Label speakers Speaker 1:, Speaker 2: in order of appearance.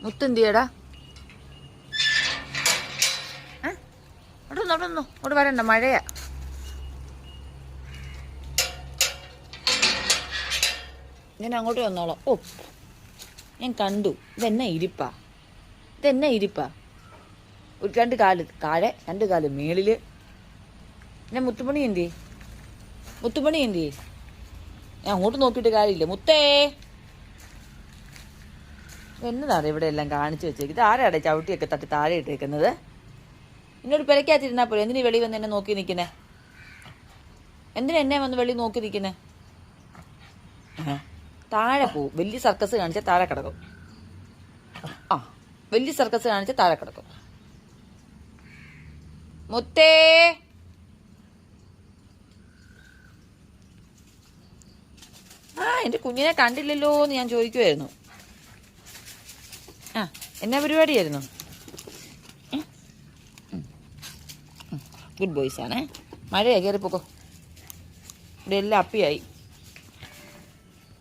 Speaker 1: മുത്തെന്തിയടാ? അവിടെ വരണ്ട, മഴയാ. ഞാൻ അങ്ങോട്ട് വന്നോളാം. ഓ, ഞാൻ കണ്ടു. ഇതെന്നാ ഇരിപ്പാ? ഒരു 2 കാല് താഴെ, 2 കാല് മേളില്. ഞാൻ മുത്തുമണി എന്തിയേ? ഞാൻ അങ്ങോട്ട് നോക്കിയിട്ട് കാര്യമില്ല. മുത്തേ, എന്നതാണ് ഇവിടെ എല്ലാം കാണിച്ചു വെച്ചേക്ക്? ഇത് ആരാടെ ചവിട്ടിയൊക്കെ തട്ടി താഴെ ഇട്ടേക്കുന്നത്? എന്നോട് പെരക്കാത്തിരുന്നാ പോലെ എന്തിനീ വെളി വന്ന് എന്നെ നോക്കി നിൽക്കുന്നേ? എന്തിനാ എന്നെ വന്ന് വെളി നോക്കി നിൽക്കുന്നേ? താഴെ പോവും. വലിയ സർക്കസ് കാണിച്ചാൽ താഴെ കിടക്കും. വലിയ സർക്കസ് കാണിച്ചാൽ താഴെ കിടക്കും. മുത്തേ, എന്റെ കുഞ്ഞിനെ കണ്ടില്ലല്ലോ എന്ന് ഞാൻ ചോദിക്കുമായിരുന്നു. എന്നാ പരിപാടിയായിരുന്നു? ഗുഡ് ബോയ്സ് ആണേ. മഴയാ, കയറിപ്പോക്കോ. ഇവിടെ എല്ലാം അപ്പിയായി.